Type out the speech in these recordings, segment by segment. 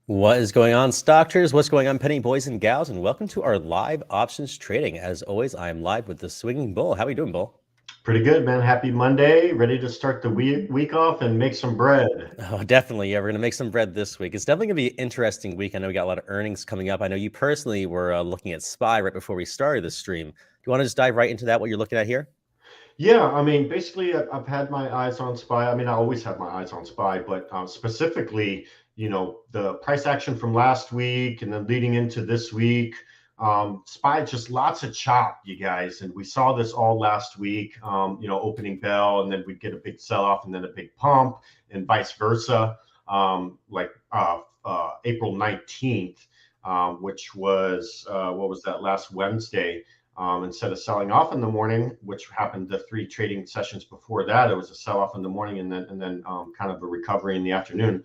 What is going on, stock traders? What's going on, penny boys and gals? And welcome to our live options trading. As always, I am live with the Swinging Bull. How are you doing, Bull? Pretty good, man. Happy Monday. Ready to start the week off and make some bread. Oh, definitely. Yeah, we're going to make some bread this week. It's definitely going to be an interesting week. I know we got a lot of earnings coming up. I know you personally were looking at SPY right before we started the stream. Do you want to just dive right into that, what you're looking at here? Yeah, I mean, basically, I've had my eyes on SPY. I mean, I always have my eyes on SPY, but specifically, the price action from last week and then leading into this week, SPY just lots of chop, you guys. And we saw this all last week, opening bell, and then we'd get a big sell off and then a big pump, and vice versa. April 19th, which was, what was that, last Wednesday? Instead of selling off in the morning, which happened the three trading sessions before that, it was a sell off in the morning and then kind of a recovery in the afternoon.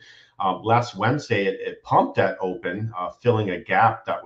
Last Wednesday, it pumped at open, filling a gap that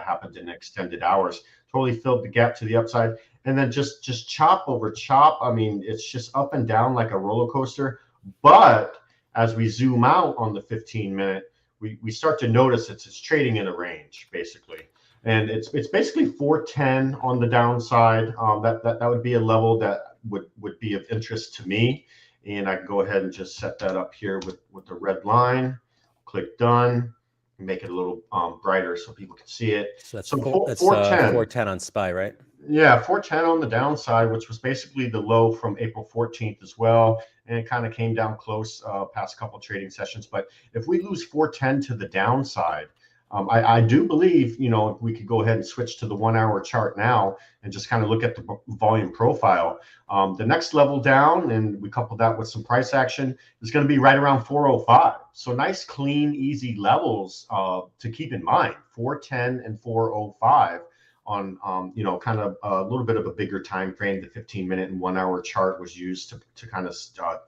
happened in extended hours. Totally filled the gap to the upside, and then just chop over chop. I mean, it's just up and down like a roller coaster. But as we zoom out on the 15-minute, we start to notice it's trading in a range basically. And it's basically 410 on the downside. That would be a level that would be of interest to me. And I can go ahead and just set that up here with the red line. Click done. Make it a little brighter so people can see it. So that's So four, that's 410. 410 on SPY, right? Yeah, 410 on the downside, which was basically the low from April 14th as well. And it kind of came down close past couple trading sessions. But if we lose 410 to the downside, I do believe, if we could go ahead and switch to the 1 hour chart now and just kind of look at the volume profile. The next level down, and we couple that with some price action, is going to be right around 405. So nice, clean, easy levels to keep in mind, 410 and 405 on, kind of a little bit of a bigger time frame. The 15-minute and 1 hour chart was used to kind of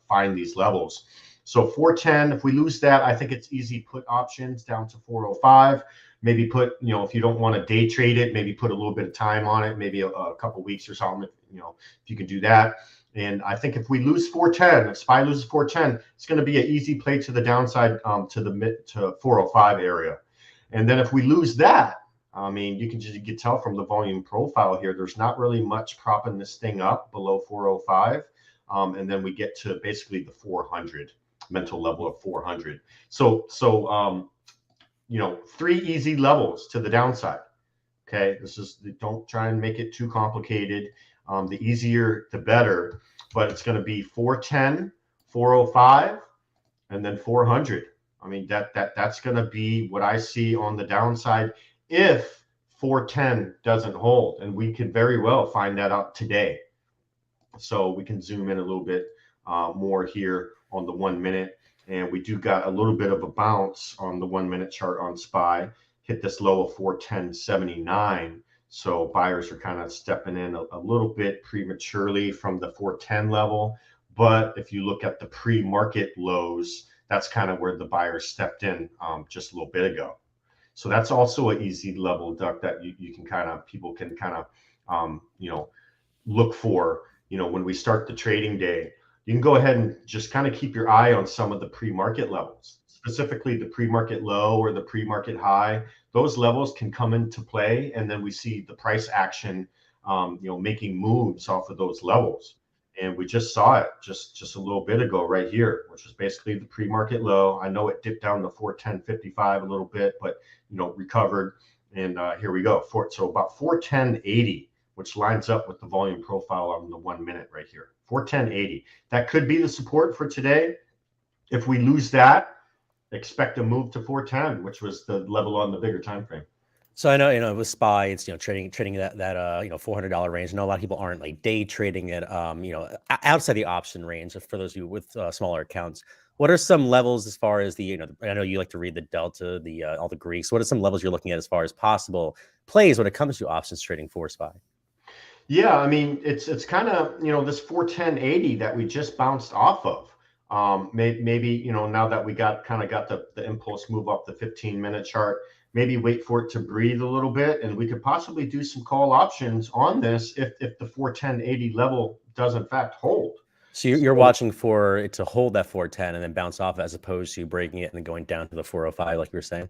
find these levels. So 410, if we lose that, I think it's easy put options down to 405. Maybe put, if you don't want to day trade it, maybe put a little bit of time on it, maybe a couple weeks or something, if you can do that. And I think if we lose 410, if SPY loses 410, it's going to be an easy play to the downside to the mid to 405 area. And then if we lose that, I mean, you can tell from the volume profile here, there's not really much propping this thing up below 405. And then we get to basically the 400 mental level of 400. So three easy levels to the downside. Okay, don't try and make it too complicated. The easier, the better. But it's going to be 410, 405, and then 400. I mean, that's going to be what I see on the downside if 410 doesn't hold, and we could very well find that out today. So we can zoom in a little bit more here on the 1 minute. And we do got a little bit of a bounce on the 1 minute chart on SPY, hit this low of 410.79. So buyers are kind of stepping in a little bit prematurely from the 410 level. But if you look at the pre-market lows, that's kind of where the buyers stepped in just a little bit ago. So that's also an easy level, Duck, that you can people can look for, when we start the trading day. You can go ahead and just kind of keep your eye on some of the pre-market levels, specifically the pre-market low or the pre-market high. Those levels can come into play, and then we see the price action, making moves off of those levels. And we just saw it just a little bit ago right here, which was basically the pre-market low. I know it dipped down to 410.55 a little bit, but recovered. And here we go. So about 410.80, which lines up with the volume profile on the 1 minute right here. 410.80. That could be the support for today. If we lose that, expect a move to 410, which was the level on the bigger time frame. So I know, with SPY, it's, trading that $400 range. I know a lot of people aren't like day trading it, outside the option range. For those of you with smaller accounts, what are some levels as far as the, I know you like to read the Delta, all the Greeks. What are some levels you're looking at as far as possible plays when it comes to options trading for SPY? Yeah, I mean, it's kind of, this 410.80 that we just bounced off of. Maybe, now that we got the impulse move up the 15-minute chart, maybe wait for it to breathe a little bit, and we could possibly do some call options on this if the 410.80 level does in fact hold. So you're watching for it to hold that 410 and then bounce off, as opposed to breaking it and then going down to the 405, like you were saying.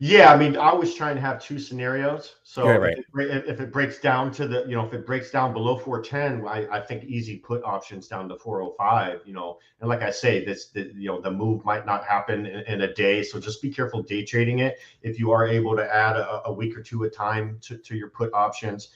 Yeah, I mean, I was trying to have two scenarios. Right, So right. if it breaks down to the, if it breaks down below 410, I think easy put options down to 405, and like I say, the move might not happen in a day. So just be careful day trading it. If you are able to add a week or two at time to your put options,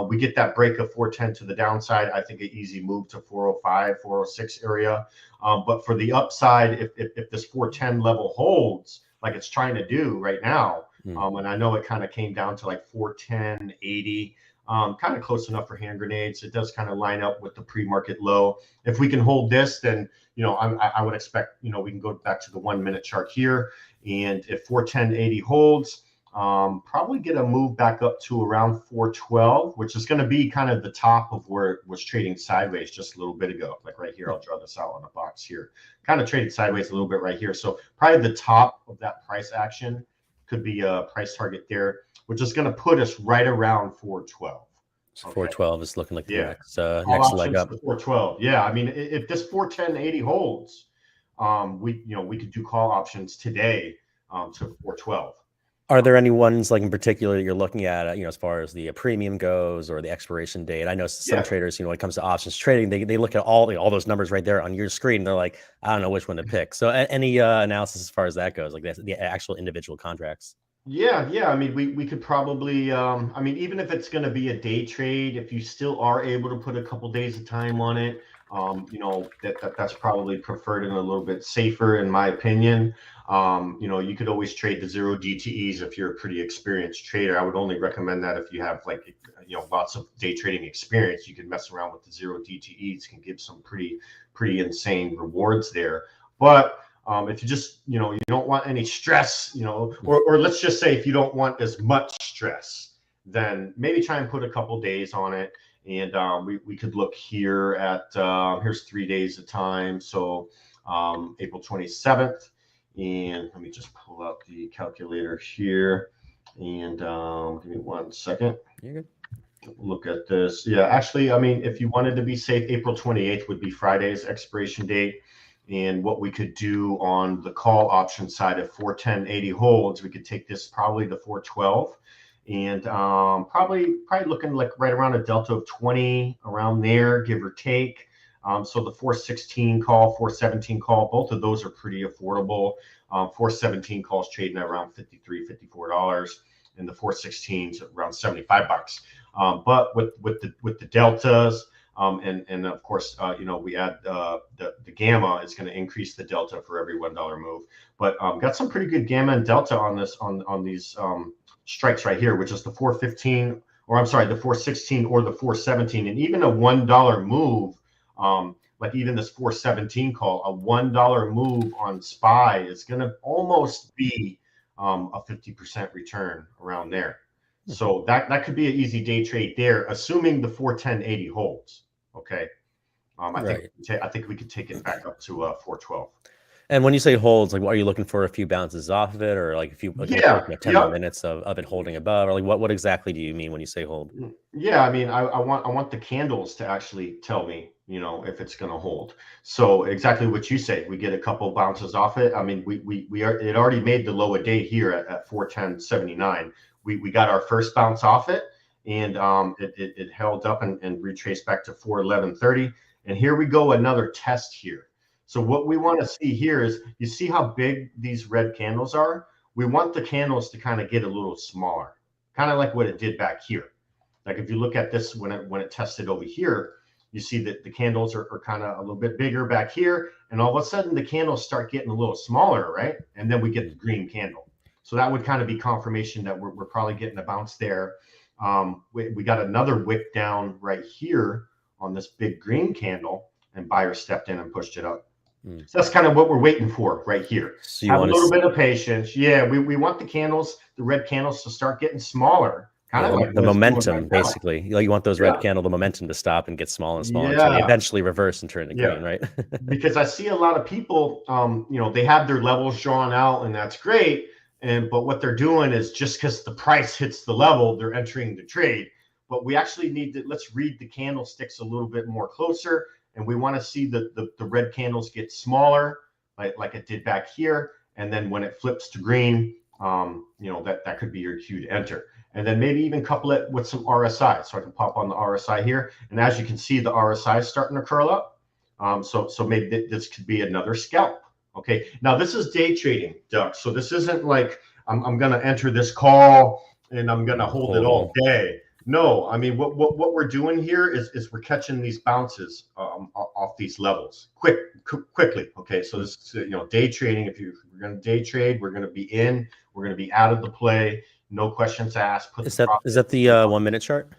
we get that break of 410 to the downside. I think an easy move to 405, 406 area. But for the upside, if this 410 level holds, like it's trying to do right now. And I know it kind of came down to like 410.80, kind of close enough for hand grenades. It does kind of line up with the pre-market low. If we can hold this, then I would expect we can go back to the 1 minute chart here, and if 410.80 holds, probably get a move back up to around 412, which is going to be kind of the top of where it was trading sideways just a little bit ago. Like right here, I'll draw this out on the box here. Kind of traded sideways a little bit right here. So probably the top of that price action could be a price target there, which is going to put us right around 412. So 412 is looking like the next All next leg options up. to 412. Yeah, I mean, if this 410.80 holds, we could do call options today to 412. Are there any ones like in particular that you're looking at, as far as the premium goes or the expiration date? I know some traders, when it comes to options trading, they look at all those numbers right there on your screen. They're like, I don't know which one to pick. So any analysis as far as that goes, like the actual individual contracts? Yeah. I mean, we could probably, I mean, even if it's going to be a day trade, if you still are able to put a couple days of time on it, that's probably preferred and a little bit safer in my opinion. You could always trade the zero DTEs if you're a pretty experienced trader. I would only recommend that if you have lots of day trading experience. You can mess around with the zero DTEs, can give some pretty insane rewards there. But if you just, you don't want any stress, or let's just say if you don't want as much stress, then maybe try and put a couple days on it. And we could look here at, here's 3 days of time. So April 27th. And let me just pull out the calculator here. And give me 1 second. You're good. Look at this. Yeah, actually, I mean, if you wanted to be safe, April 28th would be Friday's expiration date. And what we could do on the call option side, if 410.80 holds, we could take this probably to 412, and probably looking like right around a delta of 20 around there, give or take. So the 416 call, 417 call, both of those are pretty affordable. 417 calls trading at around $53, $54, and the 416s around $75. But with the deltas, and of course, we add the gamma is going to increase the delta for every $1 move. But got some pretty good gamma and delta on this on these strikes right here, which is the 415, or I'm sorry, the 416 or the 417, and even a $1 move. Like even this 417 call, a $1 move on SPY is going to almost be a 50% return around there. So that could be an easy day trade there, assuming the 410.80 holds. Okay. I think we could take it back up to 412. And when you say holds, like, what are you looking for? A few bounces off of it, or like if you 10 more minutes of it holding above, or like what exactly do you mean when you say hold? Yeah, I mean, I want the candles to actually tell me, if it's going to hold. So exactly what you say, we get a couple bounces off it. I mean, it already made the low a day here at 410.79. We got our first bounce off it, and it held up and retraced back to 411.30. And here we go, another test here. So what we want to see here is, you see how big these red candles are? We want the candles to kind of get a little smaller, kind of like what it did back here. Like if you look at this when it tested over here, you see that the candles are kind of a little bit bigger back here, and all of a sudden the candles start getting a little smaller, right? And then we get the green candle. So that would kind of be confirmation that we're probably getting a bounce there. We got another wick down right here on this big green candle, and buyer stepped in and pushed it up. So that's kind of what we're waiting for right here. So have a little bit of patience. Yeah, we want the red candles to start getting smaller. Kind of like the momentum, basically. You want those red candle, the momentum to stop and get smaller and smaller until they eventually reverse and turn to green, right? Because I see a lot of people, they have their levels drawn out, and that's great. But what they're doing is, just because the price hits the level, they're entering the trade. But we actually need to, let's read the candlesticks a little bit more closer and we want to see the red candles get smaller, like it did back here. And then when it flips to green, that could be your cue to enter. And then maybe even couple it with some RSI. So I can pop on the RSI here. And as you can see, the RSI is starting to curl up. So maybe this could be another scalp. Okay, now this is day trading, Doug. So this isn't like I'm going to enter this call and I'm going to hold it all day. No, I mean, what we're doing here is we're catching these bounces off these levels quickly. Okay, so this is, day trading. If we're going to day trade, we're going to be in, we're going to be out of the play. No questions asked. Is that the 1 minute chart?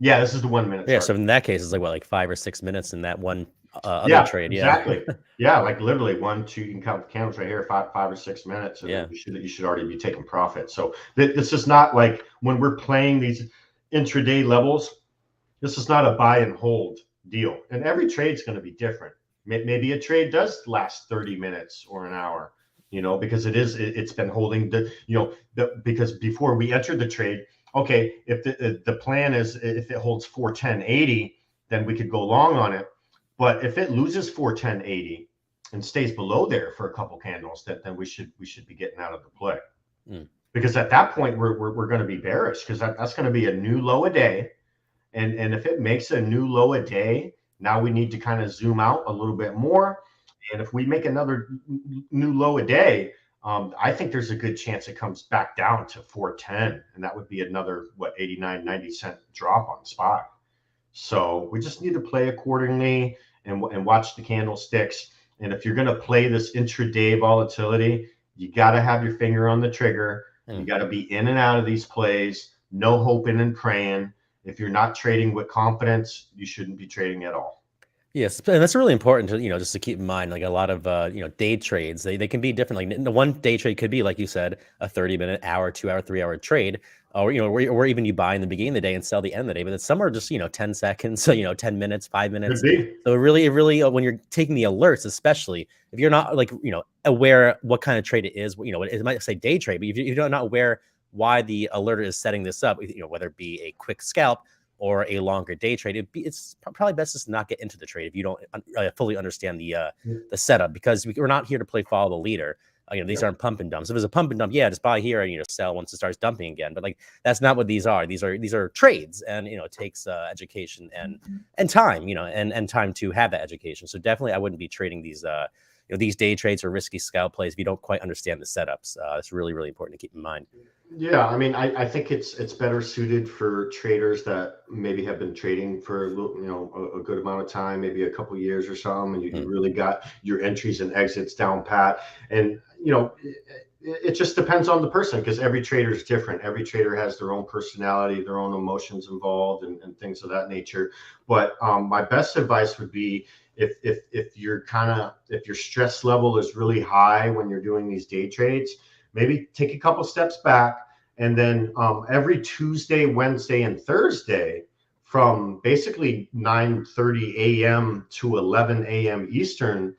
Yeah, this is the 1 minute chart. Yeah, so in that case, it's like what, like 5 or 6 minutes in that one other trade. Exactly. Yeah, like literally 1, 2. You can count the candles right here, 5 or 6 minutes, and you should already be taking profit. So this is not like when we're playing these intraday levels. This is not a buy and hold deal, and every trade's going to be different. Maybe a trade does last 30 minutes or an hour, because it's been holding because before we entered the trade, okay, if the plan is if it holds 410.80, then we could go long on it. But if it loses 410.80 and stays below there for a couple candles, then we should be getting out of the play. Because at that point we're going to be bearish, because that's going to be a new low a day. And if it makes a new low a day, now we need to kind of zoom out a little bit more. And if we make another new low a day, I think there's a good chance it comes back down to 410. And that would be another, 89, 90 cent drop on spot. So we just need to play accordingly and watch the candlesticks. And if you're going to play this intraday volatility, you got to have your finger on the trigger. You got to be in and out of these plays, no hoping and praying. If you're not trading with confidence, you shouldn't be trading at all. Yes, and that's really important to, just to keep in mind. Like a lot of, day trades, they can be different. Like the one day trade could be, like you said, a 30-minute, hour, 2-hour, 3-hour trade, or, or even you buy in the beginning of the day and sell the end of the day. But then some are just, 10 seconds, so, 10 minutes, 5 minutes. So it really, when you're taking the alerts, especially if you're not aware what kind of trade it is, it might say day trade, but if you're not aware why the alerter is setting this up, whether it be a quick scalp or a longer day trade, it's probably best just not get into the trade if you don't fully understand the setup, because we're not here to play follow the leader. These aren't pump and dumps. If it's a pump and dump, just buy here and sell once it starts dumping again. But that's not what these are. These are trades, and it takes education and time, and time to have that education. So definitely, I wouldn't be trading these these day trades or risky scalp plays if you don't quite understand the setups. It's really, really important to keep in mind. Yeah, I mean, I think it's better suited for traders that maybe have been trading for a good amount of time, maybe a couple of years or something, and you really got your entries and exits down pat. And it just depends on the person, because every trader is different. Every trader has their own personality, their own emotions involved, and things of that nature. But my best advice would be, if your stress level is really high when you're doing these day trades, maybe take a couple steps back, and then every Tuesday, Wednesday, and Thursday from basically 9:30 a.m. to 11 a.m. Eastern,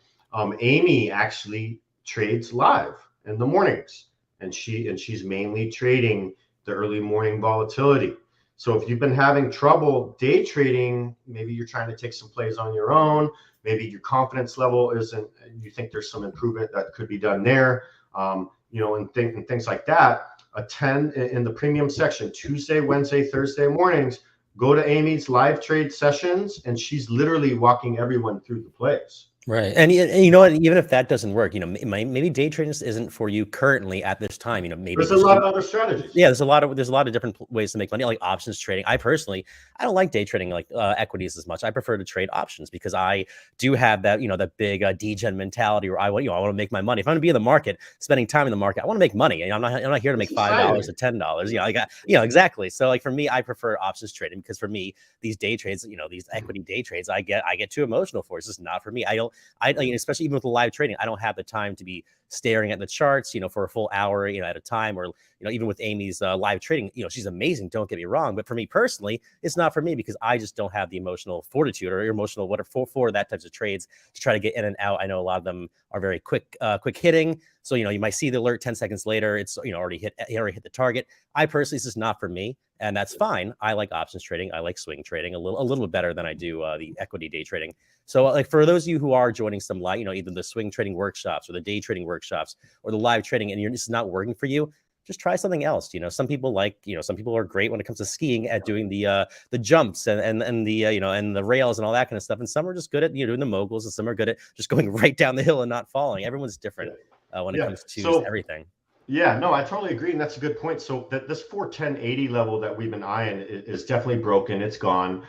Amy actually trades live in the mornings, and she's mainly trading the early morning volatility. So if you've been having trouble day trading, maybe you're trying to take some plays on your own, maybe your confidence level isn't, you think there's some improvement that could be done there, and things like that. Attend in the premium section Tuesday, Wednesday, Thursday mornings. Go to Amy's live trade sessions, and she's literally walking everyone through the plays. Right. And you know what, even if that doesn't work, maybe day trading isn't for you currently at this time. Maybe there's a lot of other strategies. Yeah, there's a lot of different ways to make money, like options trading. I don't like day trading like equities as much. I prefer to trade options, because I do have that, that big degen mentality where I want to make my money. If I'm going to be in the market, spending time in the market, I want to make money. I'm not here to make $5 or $10. Exactly. So for me, I prefer options trading, because for me, these day trades, these equity day trades, I get too emotional for. It's just not for me. Especially even with the live trading, I don't have the time to be staring at the charts, for a full hour, at a time. Or, even with Amy's live trading, she's amazing. Don't get me wrong. But for me personally, it's not for me, because I just don't have the emotional fortitude or emotional for that types of trades to try to get in and out. I know a lot of them are very quick hitting. So, you might see the alert 10 seconds later, it's, already hit the target. I personally, this is not for me, and that's fine. I like options trading. I like swing trading a little bit better than I do the equity day trading. So, like for those of you who are joining some live, either the swing trading workshops or the day trading workshops or the live trading, and this is not working for you, just try something else. Some people some people are great when it comes to skiing at doing the jumps and the and the rails and all that kind of stuff. And some are just good at doing the moguls, and some are good at just going right down the hill and not falling. Everyone's different when it comes to everything. Yeah, no, I totally agree, and that's a good point. So that this 410.80 level that we've been eyeing is definitely broken. It's gone.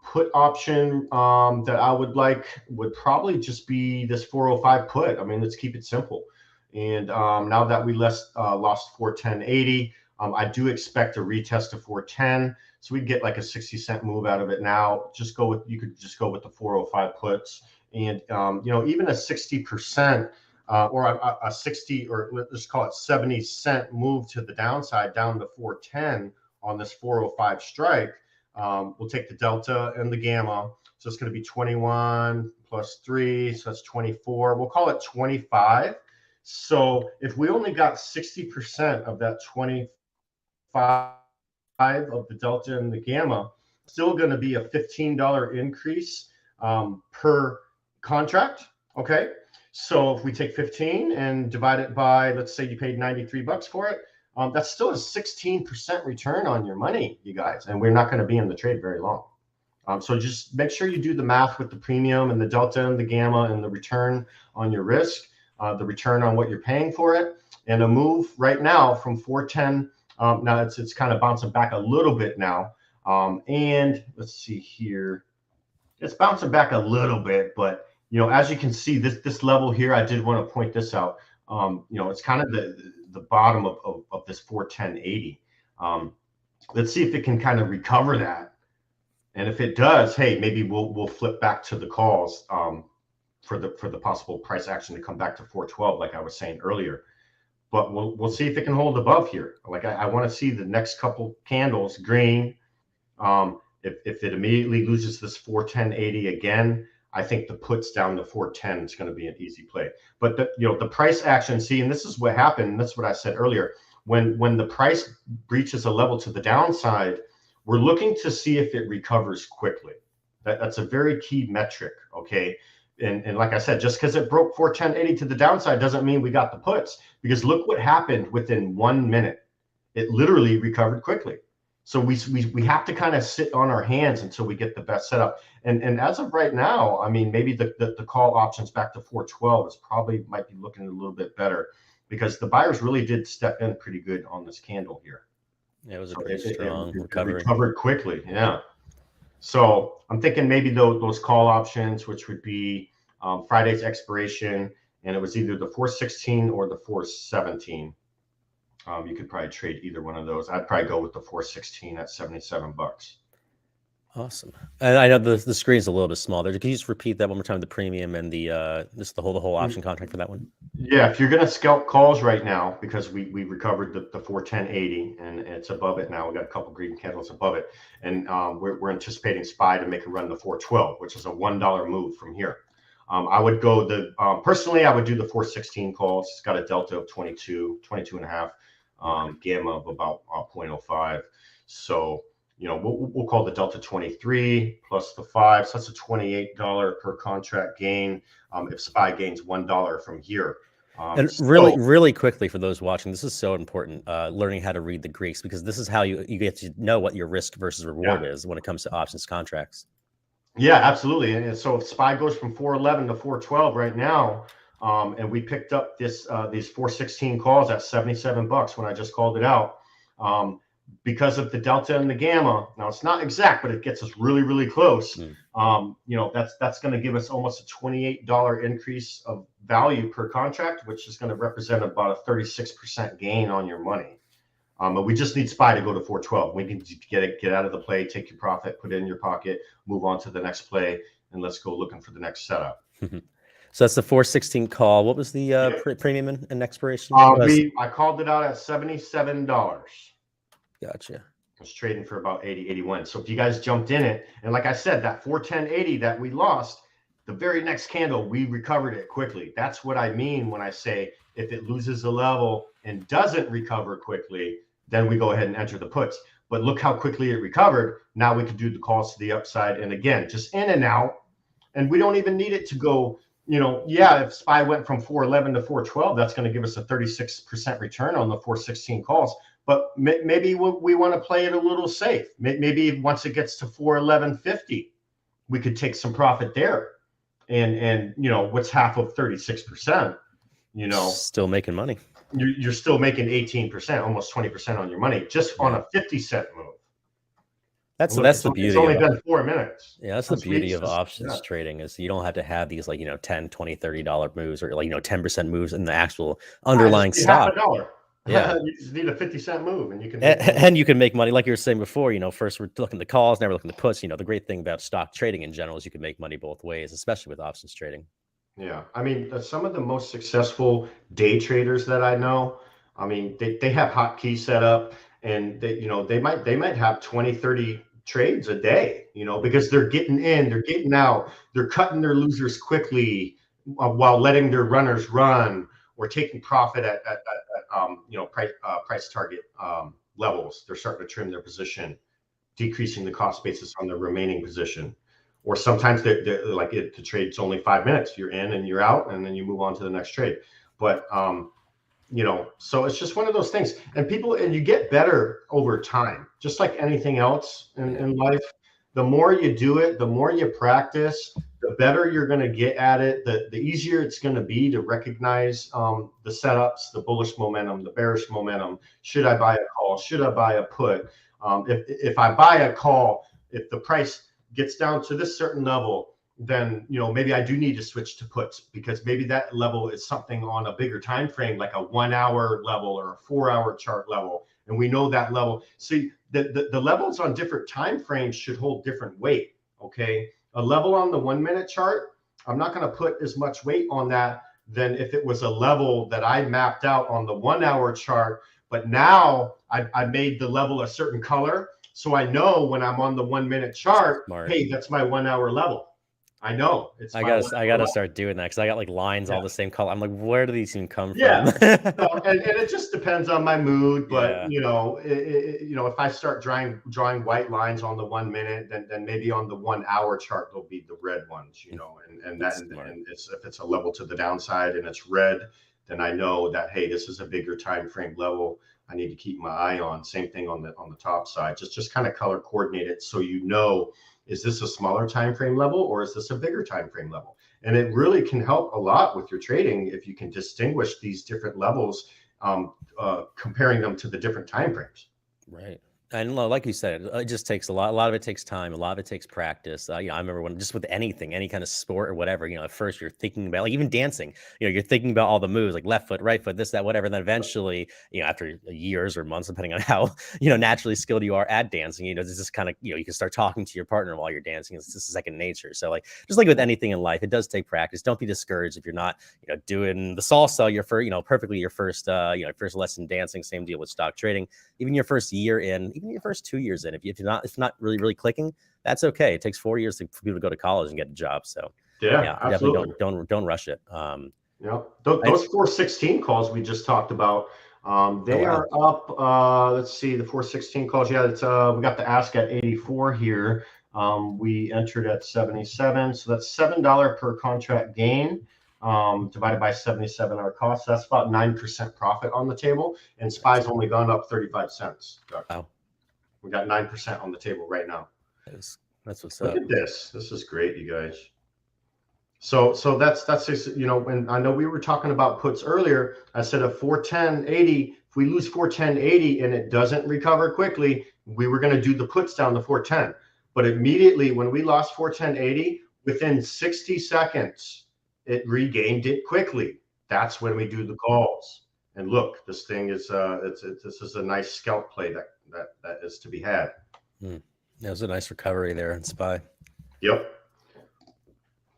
Put option that I would like would probably just be this 405 put. I mean, let's keep it simple. And now that we lost 410.80, I do expect a retest of 410. So we get like a 60-cent move out of it now. You could just go with the 405 puts, and even a 60%. Or a 60, or let's call it 70-cent move to the downside down to 410 on this 405 strike. We'll take the delta and the gamma. So it's going to be 21 plus 3. So that's 24. We'll call it 25. So if we only got 60% of that 25 of the delta and the gamma, still going to be a $15 increase per contract. Okay. So if we take 15 and divide it by, let's say you paid 93 bucks for it, that's still a 16% return on your money, you guys. And we're not going to be in the trade very long. So just make sure you do the math with the premium and the delta and the gamma and the return on your risk, the return on what you're paying for it. And a move right now from 410, now it's kind of bouncing back a little bit now. And let's see here. It's bouncing back a little bit, but as you can see, this level here, I did want to point this out. It's kind of the bottom of this 410.80. Let's see if it can kind of recover that. And if it does, hey, maybe we'll flip back to the calls for the possible price action to come back to 412, like I was saying earlier. But we'll see if it can hold above here. Like I want to see the next couple candles green. If it immediately loses this 410.80 again, I think the puts down to 410 is going to be an easy play. But the price action, see, and this is what happened. And that's what I said earlier. When the price breaches a level to the downside, we're looking to see if it recovers quickly. That's a very key metric. Okay. And like I said, just because it broke 410.80 to the downside doesn't mean we got the puts, because look what happened within 1 minute. It literally recovered quickly. So we have to kind of sit on our hands until we get the best setup. And as of right now, I mean, maybe the call options back to 412 might be looking a little bit better, because the buyers really did step in pretty good on this candle here. Yeah, it was a pretty strong recovery. It recovered quickly, yeah. So I'm thinking maybe those call options, which would be Friday's expiration, and it was either the 416 or the 417. You could probably trade either one of those. I'd probably go with the 416 at 77 bucks. Awesome. And I know the screen's a little bit small there. Can you just repeat that one more time? The premium and the whole option contract for that one. Yeah, if you're gonna scalp calls right now, because we recovered the 410.80 and it's above it now. We got a couple green candles above it, and we're anticipating SPY to make a run to 412, which is a $1 move from here. I would go personally, I would do the 416 calls. It's got a delta of 22 and a half, gamma of about 0.05. So we'll call the delta 23 plus the 5. So that's a $28 per contract gain. If SPY gains $1 from here. And really quickly for those watching, this is so important, learning how to read the Greeks, because this is how you get to know what your risk versus reward is when it comes to options contracts. Yeah, absolutely. And so if SPY goes from 411 to 412 right now, and we picked up these 416 calls at 77 bucks when I just called it out, because of the delta and the gamma. Now it's not exact, but it gets us really, really close. That's going to give us almost a $28 increase of value per contract, which is going to represent about a 36% gain on your money. But we just need SPY to go to 412. We can get out of the play, take your profit, put it in your pocket, move on to the next play, and let's go looking for the next setup. So that's the 416 call. What was the premium and expiration? I called it out at $77. Gotcha. I was trading for about 80, 81. So if you guys jumped in it, and like I said, that 410.80 that we lost, the very next candle, we recovered it quickly. That's what I mean when I say if it loses a level and doesn't recover quickly, then we go ahead and enter the puts. But look how quickly it recovered. Now we could do the calls to the upside. And again, just in and out. And we don't even need it to go, yeah, if SPY went from 411 to 412, that's going to give us a 36% return on the 416 calls. But maybe we want to play it a little safe. Maybe once it gets to 411.50, we could take some profit there. And what's half of 36%? Still making money. You're still making 18%, almost 20% on your money, just on a 50-cent move. That's the beauty. It's only been 4 minutes. Yeah, that's the beauty of options trading, is you don't have to have these like, $10, $20, $30 moves, or like, 10% moves in the actual underlying stock. $0.50. Yeah. You just need a 50-cent move and you can you can make money. Like you were saying before, first we're looking at the calls, never looking at the puts. The great thing about stock trading in general is you can make money both ways, especially with options trading. Yeah. I mean, some of the most successful day traders that I know, I mean, they have hotkeys set up, and they might have 20, 30 trades a day, because they're getting in, they're getting out, they're cutting their losers quickly while letting their runners run, or taking profit at price target levels. They're starting to trim their position, decreasing the cost basis on the remaining position. Or sometimes they're like, the trade's only 5 minutes. You're in and you're out, and then you move on to the next trade. But so it's just one of those things. And you get better over time, just like anything else in life. The more you do it, the more you practice, the better you're going to get at it. The easier it's going to be to recognize the setups, the bullish momentum, the bearish momentum. Should I buy a call? Should I buy a put? If I buy a call, if the price gets down to this certain level, then maybe I do need to switch to puts, because maybe that level is something on a bigger time frame, like a 1 hour level or a 4 hour chart level, and we know that level. See, the levels on different time frames should hold different weight. Okay, a level on the 1 minute chart, I'm not going to put as much weight on that than if it was a level that I mapped out on the 1 hour chart, but now I made the level a certain color. So I know when I'm on the 1 minute chart, hey, that's my 1 hour level. I know it's. I gotta start doing that, because I got like lines all the same color. I'm like, where do these even come from? And it just depends on my mood. But if I start drawing white lines on the 1 minute, then maybe on the 1 hour chart they'll be the red ones. And if it's a level to the downside and it's red, then I know that, hey, this is a bigger time frame level I need to keep my eye on. Same thing on the top side. Just kind of color coordinate it, so is this a smaller time frame level, or is this a bigger time frame level? And it really can help a lot with your trading if you can distinguish these different levels, comparing them to the different time frames. Right. And like you said, it just takes a lot of it takes time. A lot of it takes practice. I remember when, just with anything, any kind of sport or whatever, at first you're thinking about, like even dancing, you're thinking about all the moves, like left foot, right foot, this, that, whatever. And then eventually, after years or months, depending on how, naturally skilled you are at dancing, it's just kind of, you can start talking to your partner while you're dancing. It's just second nature. So just like with anything in life, it does take practice. Don't be discouraged if you're not, doing the salsa, perfectly your first lesson dancing. Same deal with stock trading. Even your first year in, even your first 2 years in, if it's not really clicking, that's okay. It takes 4 years for people to go to college and get a job. So absolutely. Definitely don't rush it. Those 416 calls we just talked about, they are up. Let's see, the 416 calls. Yeah, it's we got the ask at 84 here. We entered at 77, so that's $7 per contract gain. Divided by 77 our cost. That's about 9% profit on the table, and SPY's only gone up 35 cents. Wow. We got 9% on the table right now. That's what's Look up. at this. This is great, you guys. So that's and I know we were talking about puts earlier. I said a 410.80. If we lose 410.80 and it doesn't recover quickly, we were going to do the puts down to 410. But immediately when we lost 410.80, within 60 seconds, it regained it quickly. That's when we do the calls. And look, this thing is this is a nice scalp play that is to be had. That was a nice recovery there in SPY. Yep.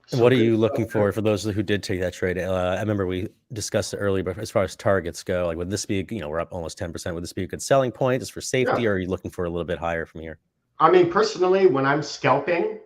So what are you looking for those who did take that trade? I remember we discussed it earlier, but as far as targets go, like would this be, we're up almost 10%. Would this be a good selling point just for safety, or are you looking for a little bit higher from here? I mean, personally, when I'm scalping,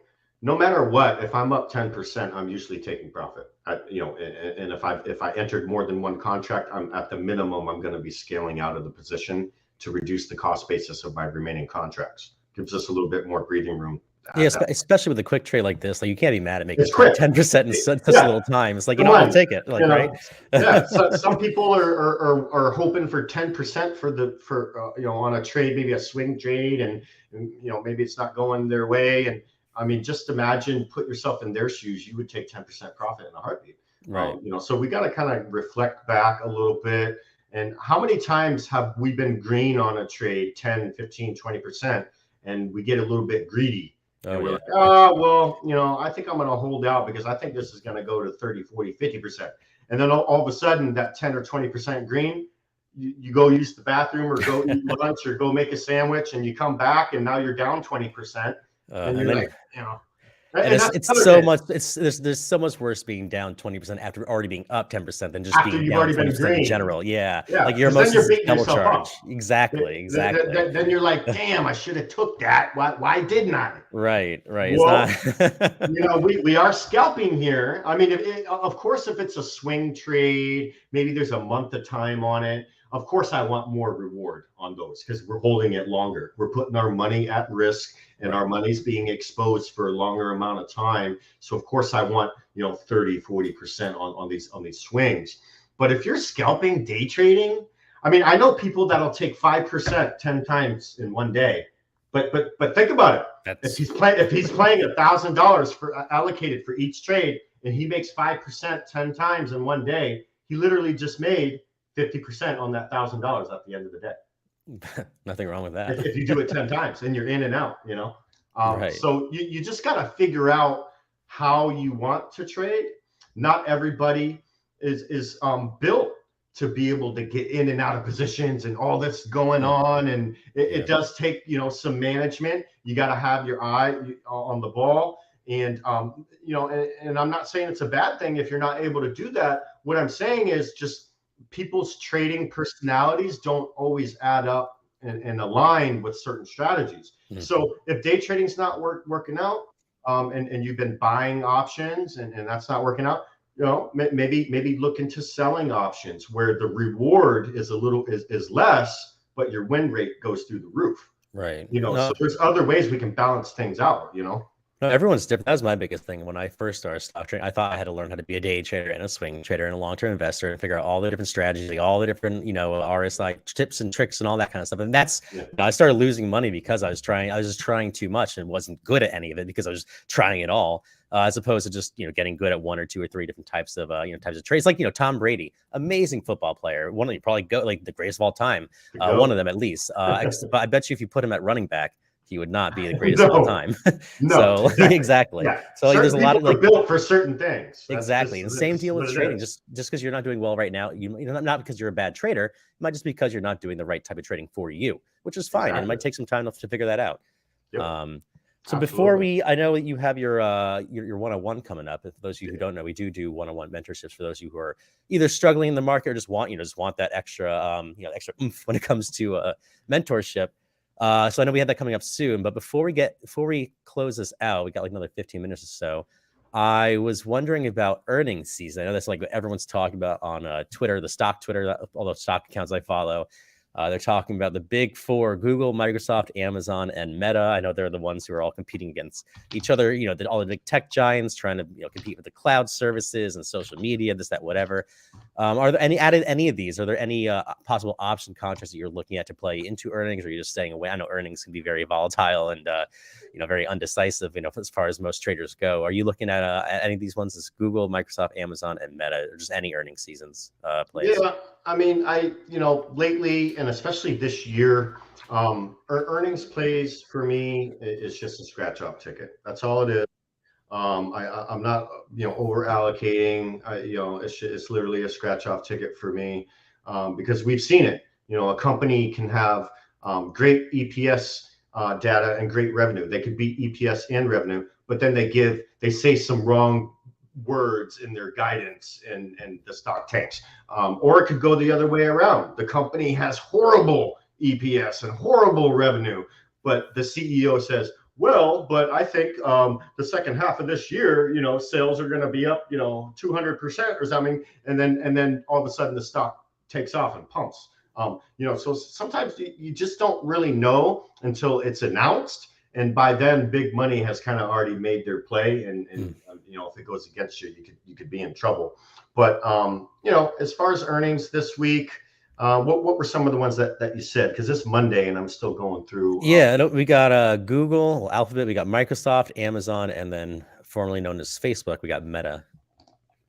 no matter what, if I'm up 10%, I'm usually taking profit. And if I entered more than one contract, I'm at the minimum, I'm going to be scaling out of the position to reduce the cost basis of my remaining contracts. Gives us a little bit more breathing room. Yeah, especially with a quick trade like this, like you can't be mad at making It's quick. 10% in such a Yeah. little time. It's like, Come I'll on. take it. Like, right? Yeah. So some people are hoping for 10% for on a trade, maybe a swing trade, and maybe it's not going their way. And I mean, just imagine, put yourself in their shoes. You would take 10% profit in a heartbeat. Right. So we got to kind of reflect back a little bit. And how many times have we been green on a trade, 10, 15, 20%, and we get a little bit greedy? And we're like, well, I think I'm going to hold out because I think this is going to go to 30, 40, 50%. And then all of a sudden, that 10 or 20% green, you go use the bathroom or go eat lunch or go make a sandwich, and you come back and now you're down 20%. And you're like, and it's so much. There's so much worse being down 20% after already being up 10% than just after being you've down already 20% been green. in general. Yeah. Yeah. Like your emotions emotions double yourself charge. Up. Exactly. Then you're like, damn, I should have took that. Why didn't I? Right. Well, It's not... we are scalping here. I mean, of course, if it's a swing trade, maybe there's a month of time on it. Of course, I want more reward on those because we're holding it longer. We're putting our money at risk, and our money's being exposed for a longer amount of time. So of course I want, 30, 40% on these swings. But if you're scalping, day trading, I mean, I know people that'll take 5% 10 times in one day. But think about it. If he's playing $1,000 for allocated for each trade, and he makes 5% 10 times in one day, he literally just made 50% on that $1,000 at the end of the day. Nothing wrong with that. If you do it 10 times and you're in and out, Right. So you just got to figure out how you want to trade. Not everybody is built to be able to get in and out of positions and all this going on. And it does take, some management. You got to have your eye on the ball. And, and I'm not saying it's a bad thing if you're not able to do that. What I'm saying is just people's trading personalities don't always add up and align with certain strategies. Mm-hmm. So if day trading's not working out, and you've been buying options and that's not working out, maybe look into selling options where the reward is is less, but your win rate goes through the roof. Right. So there's other ways we can balance things out, No, everyone's different. That was my biggest thing when I first started stock trading. I thought I had to learn how to be a day trader and a swing trader and a long-term investor and figure out all the different strategies, like all the different, RSI tips and tricks and all that kind of stuff. And that's, I started losing money because I was just trying too much and wasn't good at any of it because I was trying it all, as opposed to just, getting good at one or two or three different types of, types of trades. Like, Tom Brady, amazing football player. One of you probably go like the greatest of all time. One of them at least. But I bet you if you put him at running back, he would not be the greatest of all time. No, so exactly. Yeah. So there's a lot of built for certain things. Exactly. And same deal with trading. Just because you're not doing well right now, not because you're a bad trader, it might just be because you're not doing the right type of trading for you, which is fine. And it might take some time to figure that out. Yep. So before I know you have your one-on-one coming up. For those of you who don't know, we do one-on-one mentorships for those of you who are either struggling in the market or just want that extra, extra oomph when it comes to mentorship. So I know we have that coming up soon, but before we close this out, we got like another 15 minutes or so. I was wondering about earnings season. I know that's like what everyone's talking about on Twitter, the stock Twitter, all the stock accounts I follow. They're talking about the big four: Google, Microsoft, Amazon, and Meta. I know they're the ones who are all competing against each other. All the big tech giants trying to compete with the cloud services and social media, this, that, whatever. Are there any of these? Are there any possible option contracts that you're looking at to play into earnings, or are you just staying away? I know earnings can be very volatile and very undecisive. As far as most traders go, are you looking at any of these ones? As Google, Microsoft, Amazon, and Meta, or just any earnings seasons plays? Yeah, I mean, lately and especially this year, earnings plays for me is just a scratch off ticket. That's all it is. I'm not, over allocating. It's literally a scratch off ticket for me, because we've seen it. A company can have great EPS data and great revenue. They could beat EPS and revenue, but then they say some wrong words in their guidance and the stock tanks. Or it could go the other way around. The company has horrible EPS and horrible revenue, but the CEO says, well, but I think the second half of this year, sales are going to be up, 200% or something. And then all of a sudden the stock takes off and pumps. So sometimes you just don't really know until it's announced. And by then, big money has kind of already made their play, and if it goes against you, you could be in trouble. But as far as earnings this week, what were some of the ones that you said? Because it's Monday and I'm still going through. Yeah, we got Google, Alphabet, we got Microsoft, Amazon, and then formerly known as Facebook, we got Meta.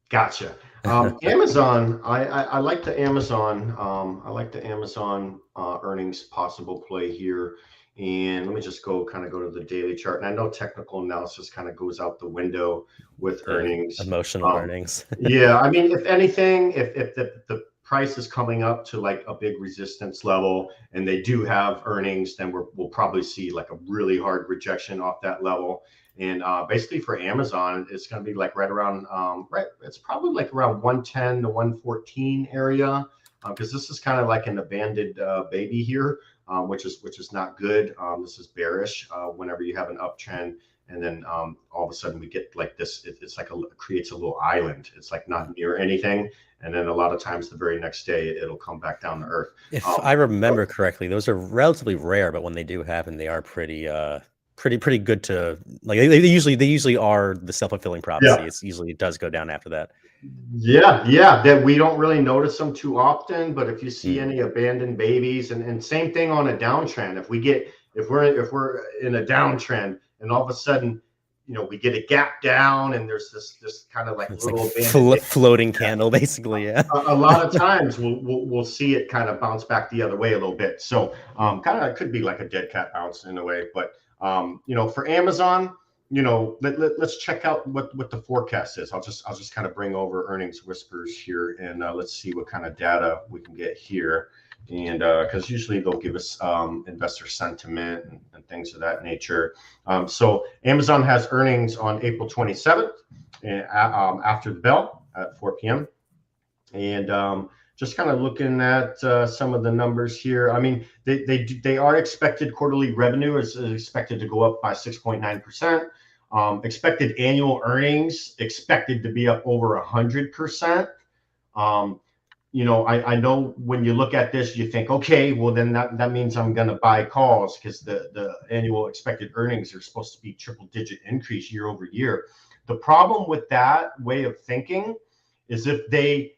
Gotcha. Amazon, I like the Amazon. I like the Amazon earnings possible play here. And let me just go to the daily chart. And I know technical analysis kind of goes out the window with earnings. Emotional earnings. Yeah, I mean, if anything, if the price is coming up to like a big resistance level and they do have earnings, then we'll probably see like a really hard rejection off that level. And basically for Amazon, it's going to be like right around, it's probably like around 110 to 114 area, because this is kind of like an abandoned baby here, which is not good. This is bearish whenever you have an uptrend. And then all of a sudden we get like this, it's like it creates a little island. It's like not near anything. And then a lot of times the very next day, it'll come back down to earth. If I remember correctly, those are relatively rare, but when they do happen, they are pretty good to like. They usually are the self-fulfilling prophecy. Yeah. It does go down after that. Yeah, that we don't really notice them too often, but if you see any abandoned babies, and same thing on a downtrend, if we're in a downtrend and all of a sudden, we get a gap down and there's this kind of like It's little like floating candle, basically. Yeah. A lot of times we'll see it kind of bounce back the other way a little bit. So kind of could be like a dead cat bounce in a way, but for Amazon, let's check out what the forecast is. I'll just kind of bring over earnings whispers here, and let's see what kind of data we can get here. And because usually they'll give us investor sentiment and things of that nature. So Amazon has earnings on April 27th, after the bell at 4 p.m. And just kind of looking at some of the numbers here. I mean, they are expected quarterly revenue is expected to go up by 6.9%. Expected annual earnings expected to be up over 100%. I know when you look at this, you think, okay, well then that means I'm going to buy calls because the annual expected earnings are supposed to be triple-digit increase year over year. The problem with that way of thinking is if they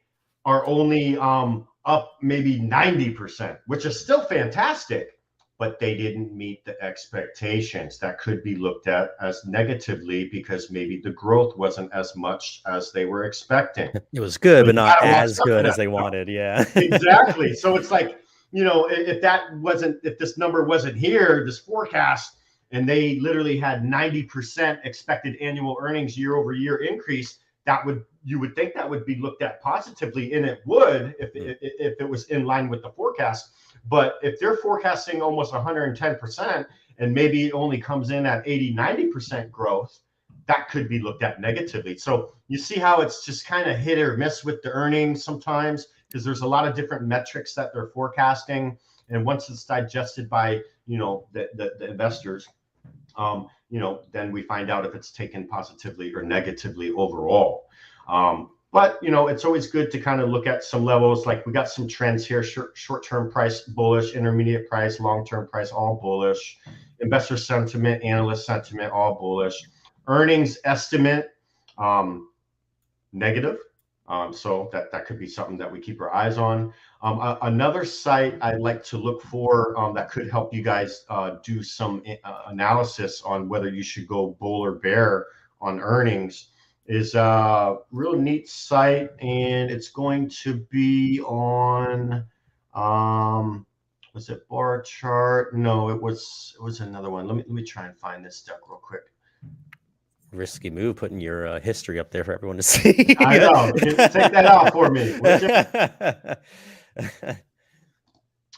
are only up maybe 90%, which is still fantastic, but they didn't meet the expectations. That could be looked at as negatively because maybe the growth wasn't as much as they were expecting. It was good, but not as good as they wanted. Yeah, exactly. So it's like, if this number wasn't here, this forecast, and they literally had 90% expected annual earnings year over year increase, you would think that would be looked at positively, and it would if it was in line with the forecast. But if they're forecasting almost 110% and maybe it only comes in at 80-90% growth, that could be looked at negatively. So you see how it's just kind of hit or miss with the earnings sometimes, because there's a lot of different metrics that they're forecasting, and once it's digested by the investors, then we find out if it's taken positively or negatively overall. But it's always good to kind of look at some levels. Like we got some trends here: short-term price bullish, intermediate price, long-term price all bullish, investor sentiment, analyst sentiment all bullish, earnings estimate negative. So that could be something that we keep our eyes on. Another site I'd like to look for that could help you guys do some analysis on whether you should go bull or bear on earnings is a real neat site, and it's going to be on was it bar chart? No, it was another one. Let me try and find this deck real quick. Risky move, putting your history up there for everyone to see. I know. Take that out for me.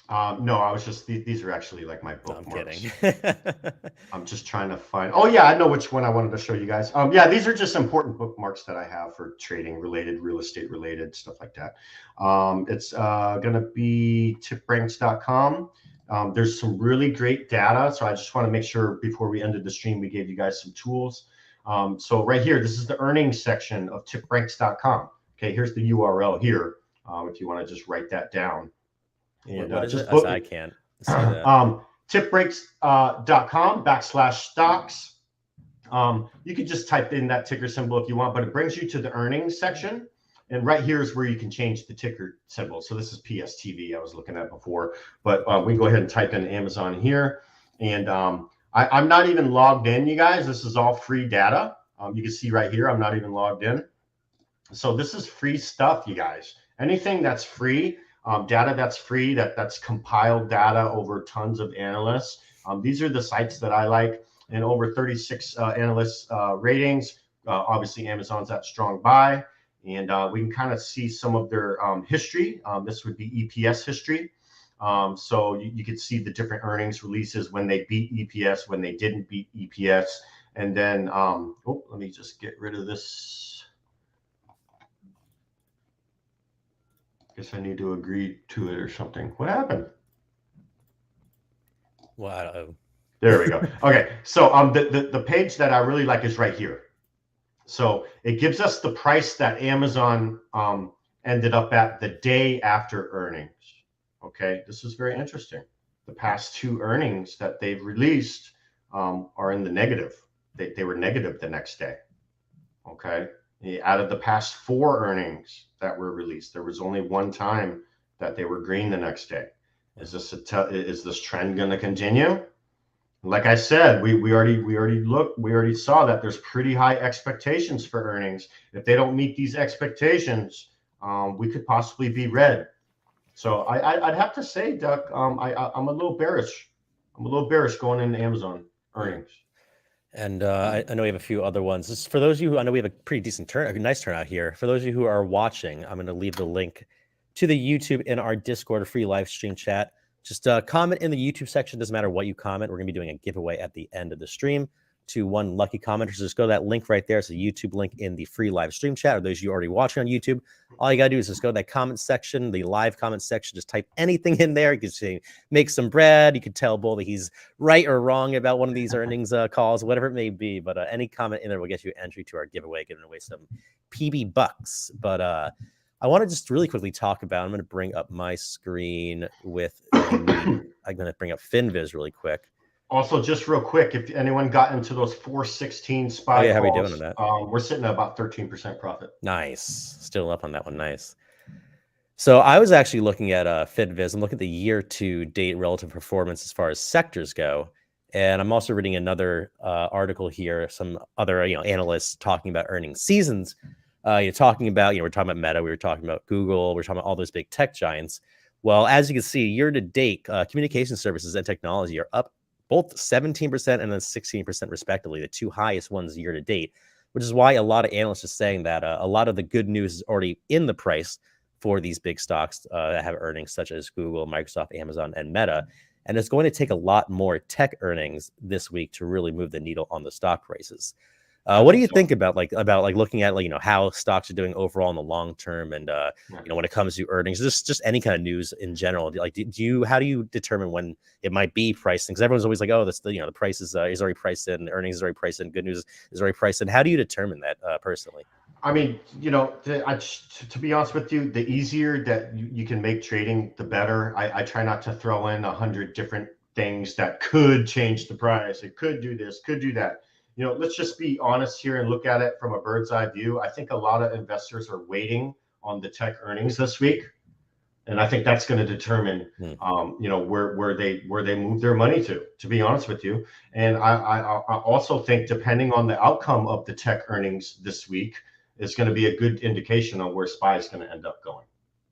No, I was just, these are actually like my bookmarks. No, I'm kidding. I'm just trying to find, oh yeah, I know which one I wanted to show you guys. Yeah, these are just important bookmarks that I have for trading related, real estate related, stuff like that. It's going to be tipranks.com. There's some really great data. So I just want to make sure before we ended the stream, we gave you guys some tools. So right here, this is the earnings section of tipranks.com. Okay, here's the URL here. If you want to just write that down. And What is it? just book I can't see that. tipbreaks.com/stocks. You could just type in that ticker symbol if you want, but it brings you to the earnings section. And right here is where you can change the ticker symbol. So this is PSTV I was looking at before, but we can go ahead and type in Amazon here. And I'm not even logged in, you guys. This is all free data. You can see right here, I'm not even logged in. So this is free stuff, you guys. Anything that's free, data that's free, that's compiled data over tons of analysts. These are the sites that I like, and over 36 analyst ratings. Obviously, Amazon's that strong buy, and we can kind of see some of their history. This would be EPS history. So you could see the different earnings releases when they beat EPS, when they didn't beat EPS. And then, let me just get rid of this. Guess I need to agree to it or something. What happened? Well, I don't know. There we go. Okay, so the page that I really like is right here. So it gives us the price that Amazon ended up at the day after earnings. Okay, this is very interesting. The past two earnings that they've released are in the negative. They were negative the next day. Okay, out of the past four earnings that were released, there was only one time that they were green the next day. Is this trend going to continue? Like I said, we already saw that there's pretty high expectations for earnings. If they don't meet these expectations, we could possibly be red. So I'd have to say, Duck, I'm a little bearish. I'm a little bearish going into Amazon earnings. And I know we have a few other ones. This, for those of you who, I know we have a pretty decent a nice turnout here. For those of you who are watching, I'm going to leave the link to the YouTube in our Discord free live stream chat. Just comment in the YouTube section. Doesn't matter what you comment. We're going to be doing a giveaway at the end of the stream to one lucky commenter. So just go to that link right there. It's a YouTube link in the free live stream chat. Or those of you already watching on YouTube, all you got to do is just go to that comment section, the live comment section. Just type anything in there. You can say, make some bread. You can tell Bull that he's right or wrong about one of these earnings calls, whatever it may be. But any comment in there will get you entry to our giveaway, giving away some PB bucks. But I want to just really quickly talk about, I'm going to bring up my screen with, I'm going to bring up FinViz really quick. Also, just real quick, if anyone got into those 416 SPY how calls, are we doing on that? We're sitting at about 13% profit. Nice. Still up on that one. Nice. So I was actually looking at FinViz and looking at the year-to-date relative performance as far as sectors go. And I'm also reading another article here, some other analysts talking about earnings seasons. Talking about, we're talking about Meta, we were talking about Google, we're talking about all those big tech giants. Well, as you can see, year-to-date, communication services and technology are up both 17% and then 16% respectively, the two highest ones year to date, which is why a lot of analysts are saying that a lot of the good news is already in the price for these big stocks that have earnings such as Google, Microsoft, Amazon, and Meta. And it's going to take a lot more tech earnings this week to really move the needle on the stock prices. What do you think about looking at how stocks are doing overall in the long term, and when it comes to earnings, just any kind of news in general? How do you determine when it might be priced in? Because everyone's always like, oh, that's the price is already priced in, earnings is already priced in, good news is already priced in. How do you determine that personally? I mean, to be honest with you, the easier that you can make trading, the better. I try not to throw in 100 different things that could change the price. It could do this, could do that. Let's just be honest here and look at it from a bird's eye view. I think a lot of investors are waiting on the tech earnings this week, and I think that's going to determine, where they move their money to be honest with you. And I also think depending on the outcome of the tech earnings this week is going to be a good indication on where SPY is going to end up going.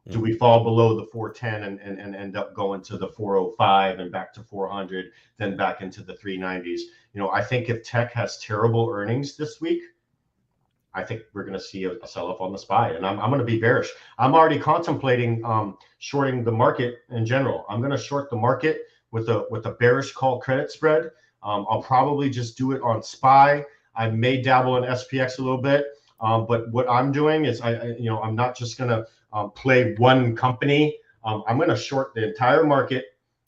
Do we fall below the 410 and end up going to the 405 and back to 400, then back into the 390s? I think if tech has terrible earnings this week, I think we're going to see a sell-off on the SPY, and I'm going to be bearish. I'm already contemplating shorting the market in general. I'm going to short the market with a bearish call credit spread. I'll probably just do it on SPY. I may dabble in SPX a little bit, but what I'm doing is I'm not just going to play one company. I'm going to short the entire market,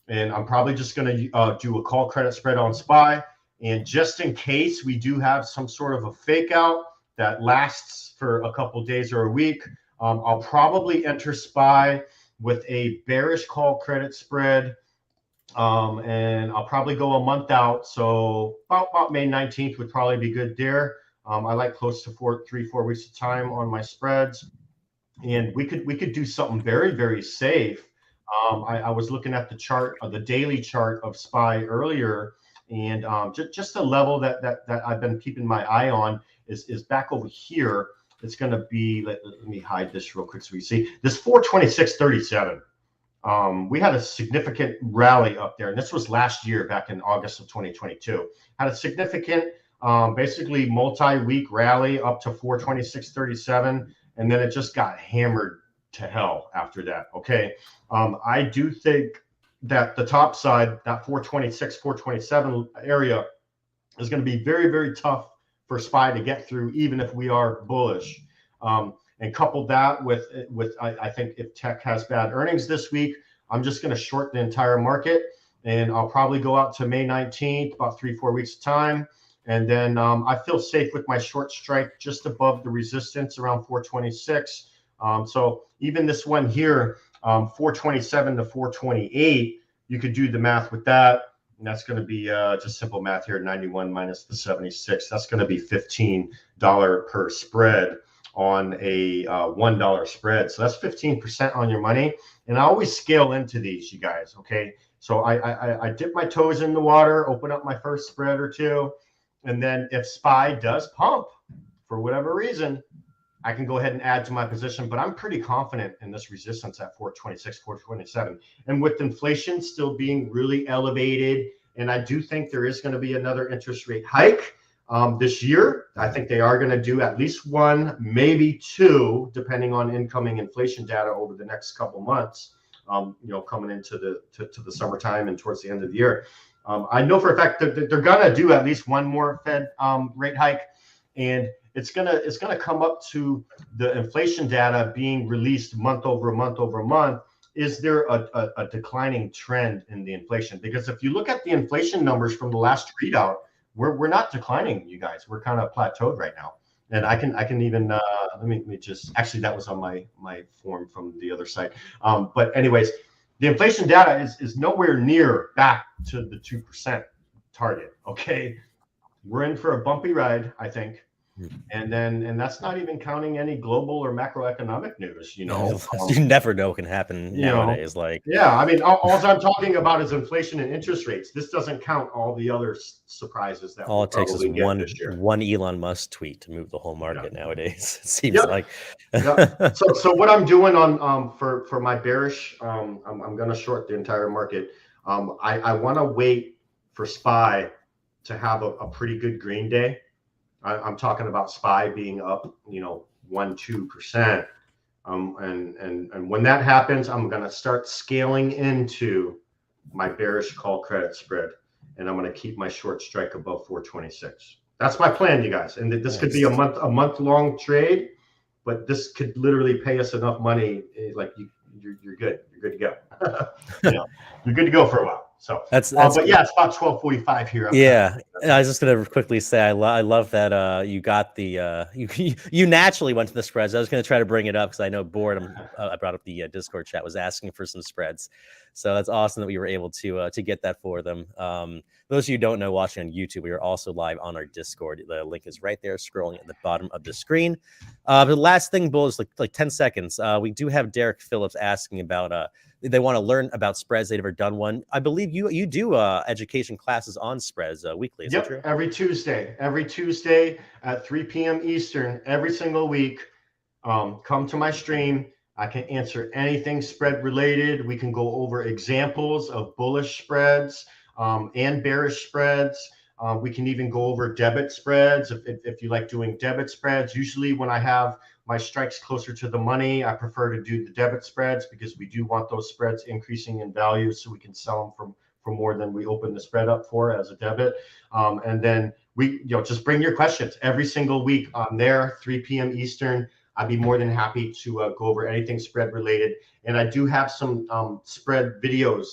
and I'm probably just going to do a call credit spread on SPY. And just in case we do have some sort of a fake out that lasts for a couple days or a week, I'll probably enter SPY with a bearish call credit spread. And I'll probably go a month out. So about May 19th would probably be good there. I like close to 3-4 weeks of time on my spreads. And we could do something very, very safe. I was looking at the chart, the daily chart of SPY earlier, and just a level that I've been keeping my eye on is back over here. It's going to be, let me hide this real quick so we see this 426.37. We had a significant rally up there, and this was last year, back in August of 2022. Had a significant, basically multi-week rally up to 426.37, and then it just got hammered to hell after that. Okay, I do think that the top side, that 426, 427 area, is going to be very, very tough for SPY to get through, even if we are bullish. And couple that with I think if tech has bad earnings this week, I'm just going to short the entire market, and I'll probably go out to May 19th, about 3-4 weeks time. And then I feel safe with my short strike just above the resistance around 426. So even this one here, 427 to 428, you could do the math with that. And that's going to be just simple math here, 91 minus the 76. That's going to be $15 per spread on a $1 spread. So that's 15% on your money. And I always scale into these, you guys, okay? So I dip my toes in the water, open up my first spread or two, and then if SPY does pump for whatever reason, I can go ahead and add to my position. But I'm pretty confident in this resistance at 426, 427. And with inflation still being really elevated, and I do think there is going to be another interest rate hike this year. I think they are going to do at least one, maybe two, depending on incoming inflation data over the next couple months. Coming into the summertime and towards the end of the year. I know for a fact that they're going to do at least one more Fed rate hike, and it's gonna come up to the inflation data being released month over month. Is there a declining trend in the inflation? Because if you look at the inflation numbers from the last readout, we're not declining, you guys. We're kind of plateaued right now. And I can even let me just, actually that was on my form from the other site. But anyways, the inflation data is nowhere near back to the 2% target. Okay, we're in for a bumpy ride, I think. And that's not even counting any global or macroeconomic news, You never know what can happen nowadays. I mean, all I'm talking about is inflation and interest rates. This doesn't count all the other surprises that all it takes is one Elon Musk tweet to move the whole market nowadays. It seems like. So what I'm doing on for my bearish, I'm going to short the entire market. I want to wait for SPY to have a pretty good green day. I'm talking about SPY being up, 1-2%. And when that happens, I'm going to start scaling into my bearish call credit spread, and I'm going to keep my short strike above 426. That's my plan, you guys. And this could be a month long trade, but this could literally pay us enough money. Like you're good. You're good to go. You're good to go for a while. So that's but yeah, it's about 12:45 here. I was just gonna quickly say I love that you got the you naturally went to the spreads. I was gonna try to bring it up because I know boredom. I brought up the Discord chat, was asking for some spreads, so that's awesome that we were able to get that for them. Those of you who don't know, watching on YouTube, we are also live on our Discord. The link is right there, scrolling at the bottom of the screen. The last thing, Bull, is like 10 seconds. We do have Derek Phillips asking about they want to learn about spreads. They've never done one. I believe you do education classes on spreads weekly. Is that true? Every Tuesday at 3 p.m. Eastern, every single week. Come to my stream. I can answer anything spread related. We can go over examples of bullish spreads and bearish spreads. We can even go over debit spreads if you like doing debit spreads. Usually when I have my strikes closer to the money, I prefer to do the debit spreads because we do want those spreads increasing in value so we can sell them for more than we open the spread up for as a debit. And then we just bring your questions every single week on there, 3 p.m. Eastern. I'd be more than happy to go over anything spread related. And I do have some spread videos,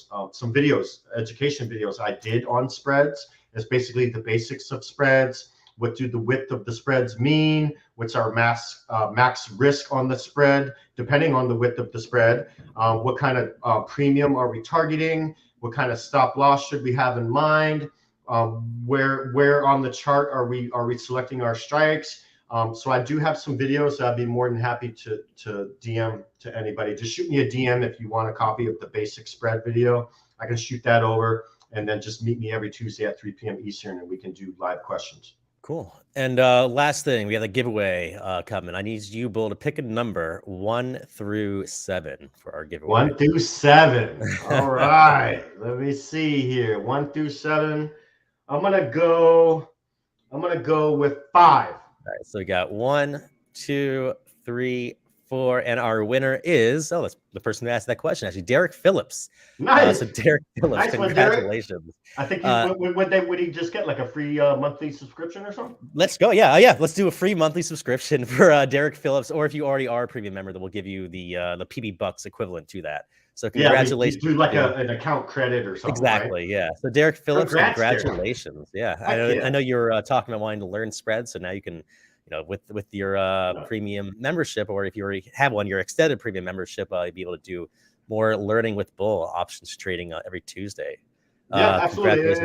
education videos I did on spreads. It's basically the basics of spreads, What do the width of the spreads mean? What's our max risk on the spread, depending on the width of the spread? What kind of premium are we targeting? What kind of stop loss should we have in mind? Where on the chart are we selecting our strikes? So I do have some videos that I'd be more than happy to DM to anybody. Just shoot me a DM if you want a copy of the basic spread video. I can shoot that over, and then just meet me every Tuesday at 3 p.m. Eastern, and we can do live questions. Cool. And last thing, we have a giveaway coming. I need you, Bull, to pick a number 1 through 7 for our giveaway. 1 through 7. All right. Let me see here. 1 through 7. I'm gonna go with 5. All right. So we got 1, 2, 3, 4, and our winner is that's the person who asked that question. Actually, Derek Phillips. Nice. So Derek Phillips, nice congratulations. One, I think would he just get like a free monthly subscription or something? Let's go. Yeah. Let's do a free monthly subscription for Derek Phillips, or if you already are a premium member, then we'll give you the PB bucks equivalent to that. So congratulations. Yeah, do like an account credit or something. Exactly. Right? Yeah. So Derek Phillips, congratulations. Derek. Yeah. I know you're talking about wanting to learn spreads, so now you can, with your premium membership, or if you already have one, your extended premium membership, you'll be able to do more learning with Bull options trading every Tuesday. Yeah, absolutely.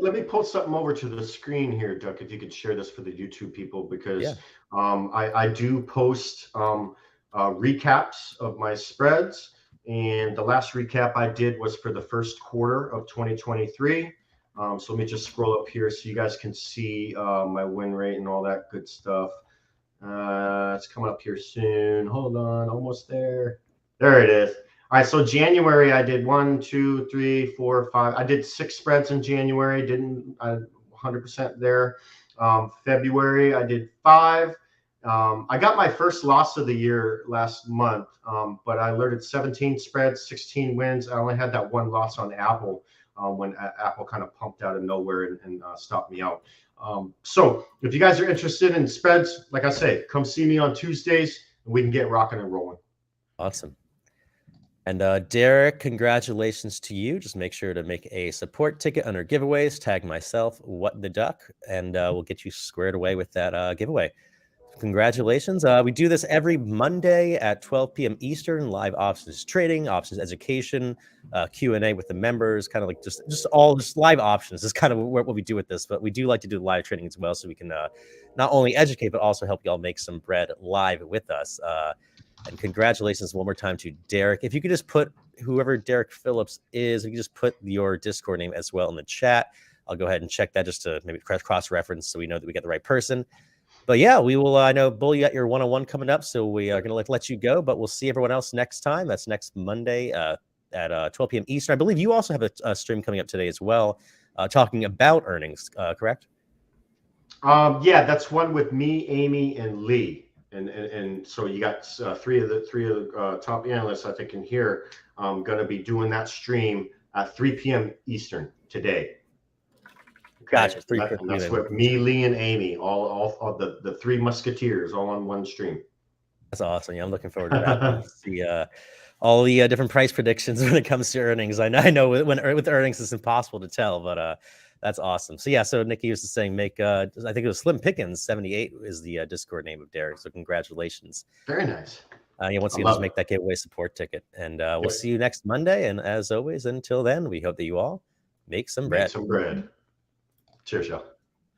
Let me post something over to the screen here, Duck, if you could share this for the YouTube people, because I do post recaps of my spreads. And the last recap I did was for the first quarter of 2023. So let me just scroll up here so you guys can see my win rate and all that good stuff. It's coming up here soon. Hold on, almost there. There it is. All right, so January I did 1, 2, 3, 4, 5. I did 6 spreads in January. Didn't 100% there. February I did 5. I got my first loss of the year last month, but I alerted 17 spreads, 16 wins. I only had that one loss on Apple when Apple kind of pumped out of nowhere and stopped me out. So if you guys are interested in spreads, like I say, come see me on Tuesdays and we can get rocking and rolling. Awesome. And Derek, congratulations to you. Just make sure to make a support ticket under giveaways, tag myself, What the Duck, and we'll get you squared away with that giveaway. Congratulations. We do this every Monday at 12 p.m. Eastern, live options trading, options education, Q&A with the members, kind of like just live options is kind of what we do with this, but we do like to do live trading as well, so we can not only educate, but also help y'all make some bread live with us. And congratulations one more time to Derek. If you could just put whoever Derek Phillips is, if you just put your Discord name as well in the chat, I'll go ahead and check that just to maybe cross-reference so we know that we got the right person. But yeah, we will. I know, Bull, you got your one-on-one coming up, so we are going to let you go. But we'll see everyone else next time. That's next Monday at 12 p.m. Eastern. I believe you also have a stream coming up today as well, talking about earnings. Correct? Yeah, that's one with me, Amy, and Lee. And so you got three of the top analysts, I think, in here going to be doing that stream at 3 p.m. Eastern today. Okay. Gotcha. That's with me, Lee, and Amy, all the 3 musketeers all on one stream. That's awesome. Yeah, I'm looking forward to that. See all the different price predictions when it comes to earnings. I know with earnings it's impossible to tell, but that's awesome. So yeah, so Nikki was just saying, I think it was Slim Pickens 78 is the Discord name of Derek. So congratulations. Very nice. Once again, just make that giveaway support ticket, and we'll see you next Monday. And as always, until then, we hope that you all make some bread. Cheers, y'all.